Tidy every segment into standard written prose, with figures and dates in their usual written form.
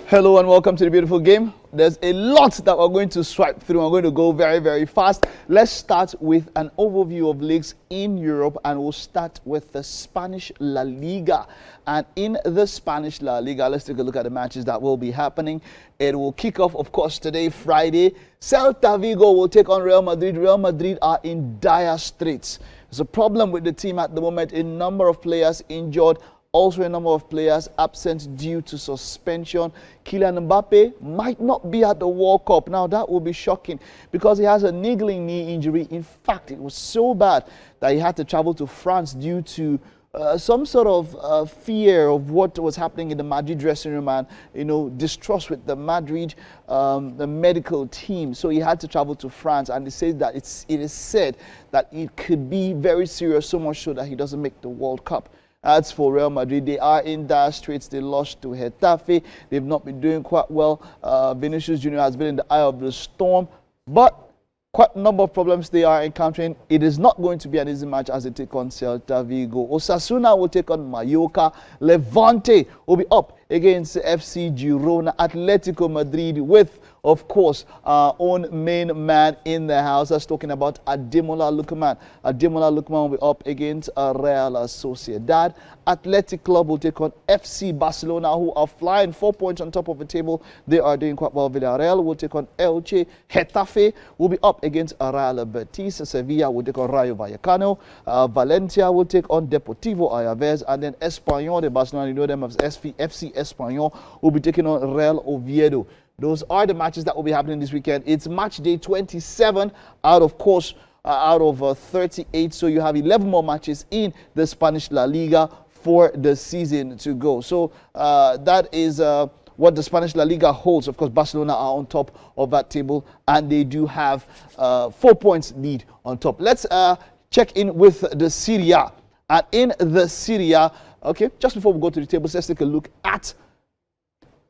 Hello and welcome to the beautiful game. There's a lot that we're going to swipe through. I'm going to go very, very fast. Let's start with an overview of leagues in Europe, and we'll start with the Spanish La Liga. And in the Spanish La Liga, let's take a look at the matches that will be happening. It will kick off, of course, today, Friday. Celta Vigo will take on Real Madrid. Real Madrid are in dire straits. There's a problem with the team at the moment. A number of players injured. Also a number of players absent due to suspension. Kylian Mbappe might not be at the World Cup. Now that will be shocking because he has a niggling knee injury. In fact, it was so bad that he had to travel to France due to some sort of fear of what was happening in the Madrid dressing room and, distrust with the Madrid the medical team. So he had to travel to France, and they say that it is said that it could be very serious, so much so that he doesn't make the World Cup. As for Real Madrid, they are in dire straits. They lost to Getafe. They've not been doing quite well. Vinicius Jr. has been in the eye of the storm, but quite a number of problems they are encountering. It is not going to be an easy match as they take on Celta Vigo. Osasuna will take on Mallorca. Levante will be up against FC Girona. Atletico Madrid with, of course, our own main man in the house. That's talking about Ademola Lookman. Ademola Lookman will be up against Real Sociedad. Athletic Club will take on FC Barcelona, who are flying 4 points on top of the table. They are doing quite well. Villarreal will take on Elche. Getafe will be up against Real Betis. Sevilla will take on Rayo Vallecano. Valencia will take on Deportivo Alaves. And then Espanyol de Barcelona, you know them as FC Espanyol, will be taking on Real Oviedo. Those are the matches that will be happening this weekend. It's match day 27 out of 38. So you have 11 more matches in the Spanish La Liga for the season to go. So that is what the Spanish La Liga holds. Of course, Barcelona are on top of that table, and they do have 4 points lead on top. Let's check in with the Serie A. And in the Serie A, okay, just before we go to the tables, let's take a look at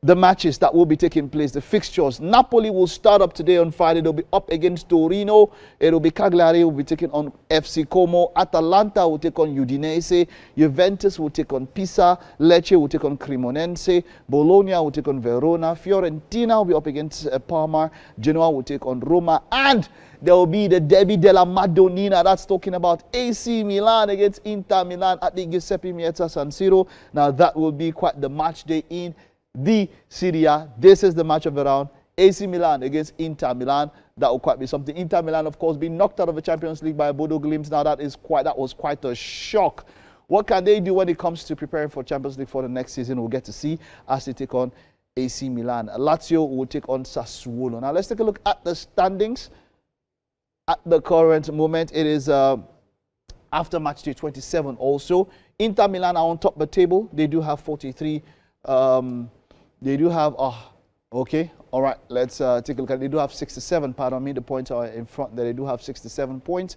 the matches that will be taking place, the fixtures. Napoli will start up today on Friday. They'll be up against Torino. It'll be Cagliari will be taking on FC Como. Atalanta will take on Udinese. Juventus will take on Pisa. Lecce will take on Cremonense. Bologna will take on Verona. Fiorentina will be up against Parma. Genoa will take on Roma. And there will be the Derby della Madonnina. That's talking about AC Milan against Inter Milan at the Giuseppe Meazza San Siro. Now that will be quite the match day in the Serie A. This is the match of the round. AC Milan against Inter Milan. That will quite be something. Inter Milan, of course, being knocked out of the Champions League by Bodo Glimt. Now that was quite a shock. What can they do when it comes to preparing for Champions League for the next season? We'll get to see as they take on AC Milan. Lazio will take on Sassuolo. Now let's take a look at the standings. At the current moment, it is after match day 27 also. Inter Milan are on top of the table. They do have 43. They do have, okay, all right, let's take a look at it. They do have 67, pardon me, the points are in front there. They do have 67 points.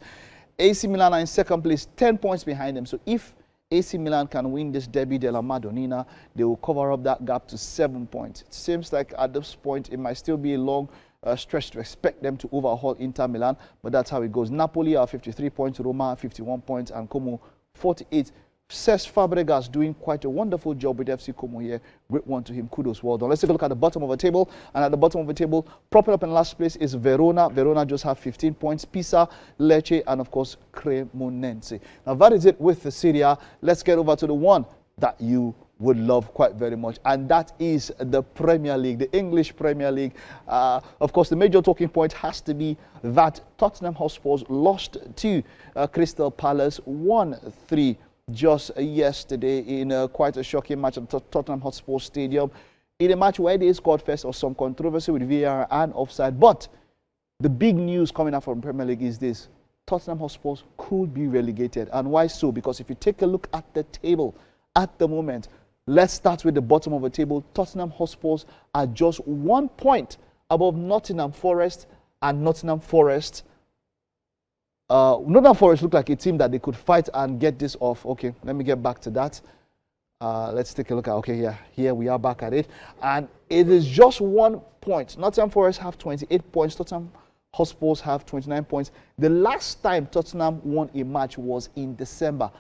AC Milan are in second place, 10 points behind them. So if AC Milan can win this Derby della Madonnina, they will cover up that gap to 7 points. It seems like at this point, it might still be a long stretch to expect them to overhaul Inter Milan, but that's how it goes. Napoli are 53 points, Roma 51 points, and Como 48. Cesc Fabregas doing quite a wonderful job with FC Como here. Great one to him. Kudos. Well done. Let's take a look at the bottom of the table. And at the bottom of the table, propping up in last place is Verona. Verona just have 15 points. Pisa, Lecce, and of course, Cremonense. Now that is it with the Serie A. Let's get over to the one that you would love quite very much, and that is the Premier League, the English Premier League. Of course, the major talking point has to be that Tottenham Hotspur lost to Crystal Palace 1-3. Just yesterday in quite a shocking match at Tottenham Hotspur Stadium, in a match where they scored first of some controversy with VAR and offside. But the big news coming out from Premier League is this: Tottenham Hotspur could be relegated. And why so? Because if you take a look at the table at the moment, let's start with the bottom of the table. Tottenham Hotspur are just 1 point above Nottingham Forest, and Nottingham Forest looked like a team that they could fight and get this off. Okay, let me get back to that. Let's take a look at, okay, here we are back at it. And it is just 1 point. Nottingham Forest have 28 points. Tottenham Hotspur have 29 points. The last time Tottenham won a match was in December.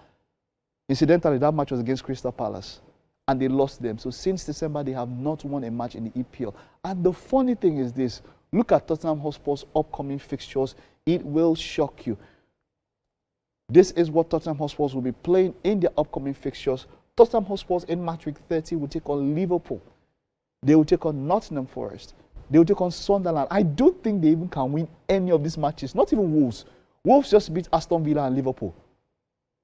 Incidentally, that match was against Crystal Palace. and they lost them. So since December, they have not won a match in the EPL. And the funny thing is this. Look at Tottenham Hotspur's upcoming fixtures. It will shock you. This is what Tottenham Hotspur will be playing in their upcoming fixtures. Tottenham Hotspur in match week 30 will take on Liverpool. They will take on Nottingham Forest. They will take on Sunderland. I don't think they even can win any of these matches. Not even Wolves. Wolves just beat Aston Villa and Liverpool.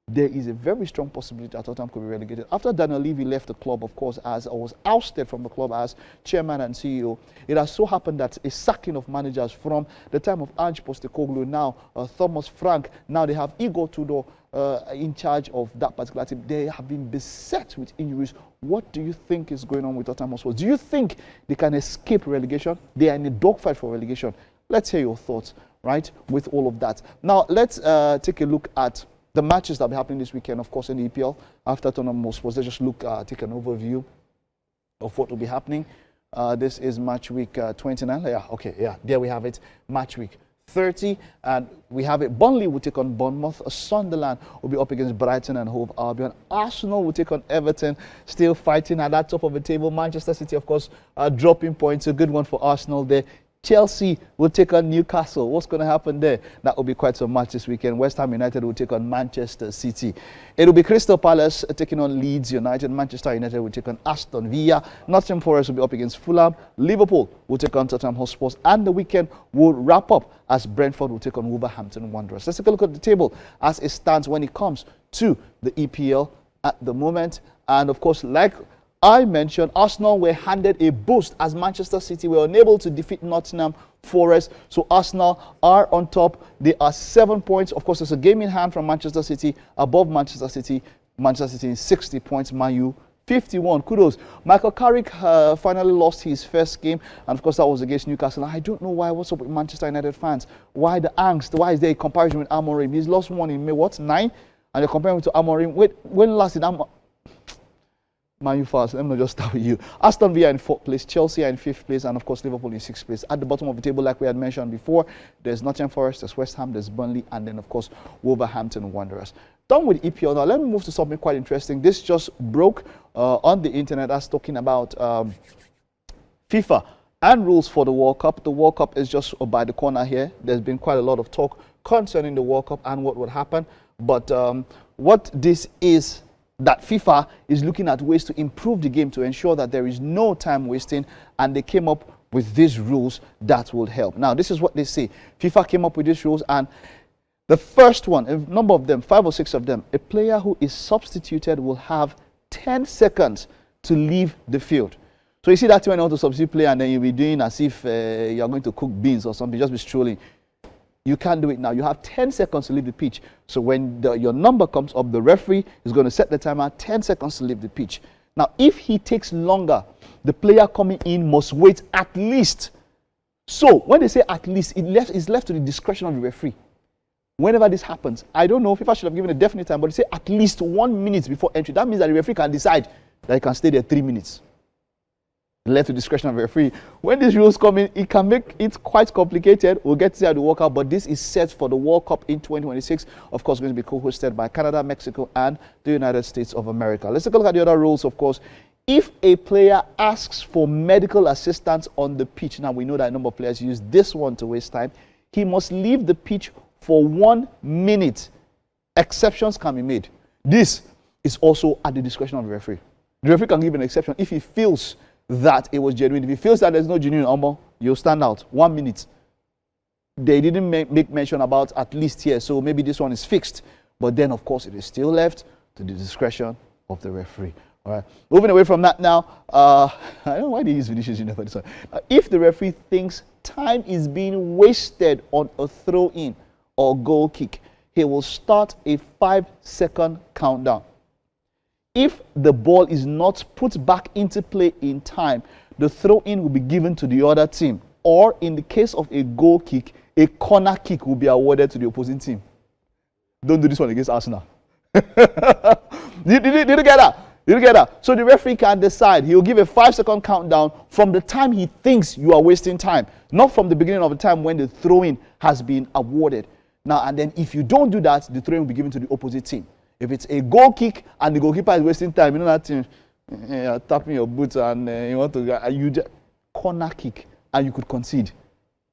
There is a very strong possibility that Tottenham could be relegated. After Daniel Levy left the club, of course, as was ousted from the club as chairman and CEO, it has so happened that a sacking of managers from the time of Ange Postecoglou, now Thomas Frank, now they have Igor Tudor in charge of that particular team. They have been beset with injuries. What do you think is going on with Tottenham Hotspur? Do you think they can escape relegation? They are in a dogfight for relegation. Let's hear your thoughts, right, with all of that. Now, let's take a look at the matches that will be happening this weekend, of course, in the EPL. After Tottenham Hotspur, let's just look, take an overview of what will be happening. This is match week 29. Yeah, okay, yeah, there we have it. Match week 30, and we have it. Burnley will take on Bournemouth. Sunderland will be up against Brighton and Hove Albion. Arsenal will take on Everton, still fighting at that top of the table. Manchester City, of course, dropping points. A good one for Arsenal there. Chelsea will take on Newcastle. What's going to happen there? That will be quite some match this weekend. West Ham United will take on Manchester City. It will be Crystal Palace taking on Leeds United. Manchester United will take on Aston Villa. Nottingham Forest will be up against Fulham. Liverpool will take on Tottenham Hotspur. And the weekend will wrap up as Brentford will take on Wolverhampton Wanderers. Let's take a look at the table as it stands when it comes to the EPL at the moment. And of course, like I mentioned, Arsenal were handed a boost as Manchester City were unable to defeat Nottingham Forest. So Arsenal are on top. They are 7 points. Of course, there's a game in hand from Manchester City above Manchester City. Manchester City is 60 points. Man U 51. Kudos. Michael Carrick finally lost his first game, and of course that was against Newcastle. I don't know why. What's up with Manchester United fans? Why the angst? Why is there a comparison with Amorim? He's lost one in May, what, 9? And you're comparing him to Amorim. Wait, when last did Amorim? Man U first. Let me just start with you. Aston Villa in 4th place, Chelsea are in 5th place, and of course Liverpool in 6th place. At the bottom of the table, like we had mentioned before, there's Nottingham Forest, there's West Ham, there's Burnley, and then of course Wolverhampton Wanderers. Done with EPL. Now let me move to something quite interesting. This just broke on the internet. That's talking about FIFA and rules for the World Cup. The World Cup is just by the corner here. There's been quite a lot of talk concerning the World Cup and what would happen. But what this is, that FIFA is looking at ways to improve the game to ensure that there is no time wasting, and they came up with these rules that will help. Now, this is what they say. FIFA came up with these rules, and the first one, a number of them, 5 or 6 of them, a player who is substituted will have 10 seconds to leave the field. So you see that when you want to substitute player and then you'll be doing as if you're going to cook beans or something, just be strolling. You can't do it now. You have 10 seconds to leave the pitch. So when your number comes up, the referee is going to set the timer, 10 seconds to leave the pitch. Now, if he takes longer, the player coming in must wait at least. So when they say at least, it's left to the discretion of the referee. Whenever this happens, I don't know if FIFA should have given a definite time, but they say at least 1 minute before entry. That means that the referee can decide that he can stay there 3 minutes. Left to discretion of the referee. When these rules come in, it can make it quite complicated. We'll get to see how the World Cup, but this is set for the World Cup in 2026. Of course, going to be co-hosted by Canada, Mexico, and the United States of America. Let's take a look at the other rules, of course. If a player asks for medical assistance on the pitch, now we know that a number of players use this one to waste time, he must leave the pitch for 1 minute. Exceptions can be made. This is also at the discretion of the referee. The referee can give an exception if he feels that it was genuine. If he feels that there's no genuine armor, you'll stand out 1 minute. They didn't make mention about at least here, so maybe this one is fixed. But then, of course, it is still left to the discretion of the referee. All right. Moving away from that now, I don't know why they use Vinicius Junior for this one. If the referee thinks time is being wasted on a throw-in or goal kick, he will start a 5-second countdown. If the ball is not put back into play in time, the throw-in will be given to the other team. Or in the case of a goal kick, a corner kick will be awarded to the opposing team. Don't do this one against Arsenal. Did you get that? Did you get that? So the referee can decide. He will give a 5-second countdown from the time he thinks you are wasting time, not from the beginning of the time when the throw-in has been awarded. Now, and then if you don't do that, the throw-in will be given to the opposite team. If it's a goal kick and the goalkeeper is wasting time, you know that team, tapping your boots and you want to you just corner kick and you could concede.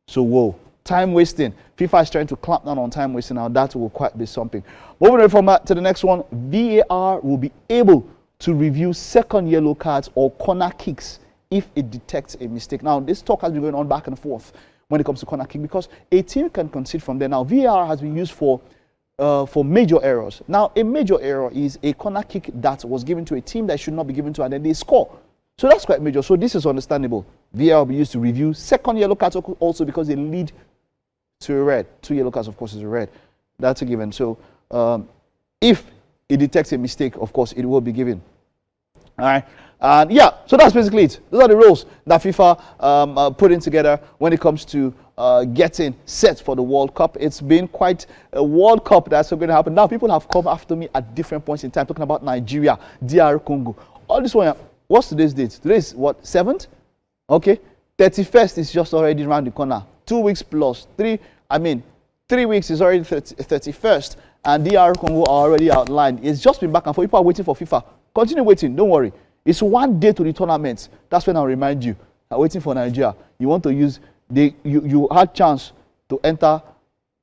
So whoa, time wasting. FIFA is trying to clamp down on time wasting now. That will quite be something. Moving on from that to the next one, VAR will be able to review second yellow cards or corner kicks if it detects a mistake. Now this talk has been going on back and forth when it comes to corner kick because a team can concede from there. Now VAR has been used for major errors. Now a major error is a corner kick that was given to a team that should not be given to and then they score. So that's quite major. So this is understandable. VAR will be used to review second yellow cards also because they lead to a red. 2 yellow cards, of course, is a red. That's a given. So if it detects a mistake, of course, it will be given. All right. And yeah, so that's basically it. Those are the rules that FIFA putting together when it comes to getting set for the World Cup. It's been quite a World Cup that's going to happen. Now, people have come after me at different points in time, talking about Nigeria, DR Congo. All this one, what's today's date? Today is what, 7th? Okay. 31st is just already around the corner. 2 weeks plus 3, 3 weeks is already 31st. And DR Congo are already outlined. It's just been back and forth. People are waiting for FIFA. Continue waiting, don't worry. It's 1 day to the tournament. That's when I'll remind you. I'm waiting for Nigeria. You want to use, you had chance to enter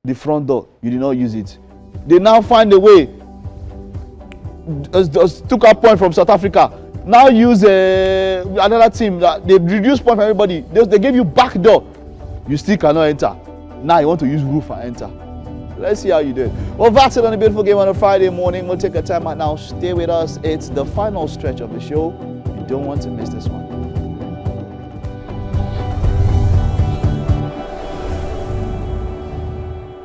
the front door. You did not use it. They now find a way. Took a point from South Africa. Now use another team that they reduce point for everybody. They gave you back door. You still cannot enter. Now you want to use roof and enter. Let's see how you do it. Well, that's it on a beautiful game on a Friday morning. We'll take a time out now. Stay with us. It's the final stretch of the show. You don't want to miss this one.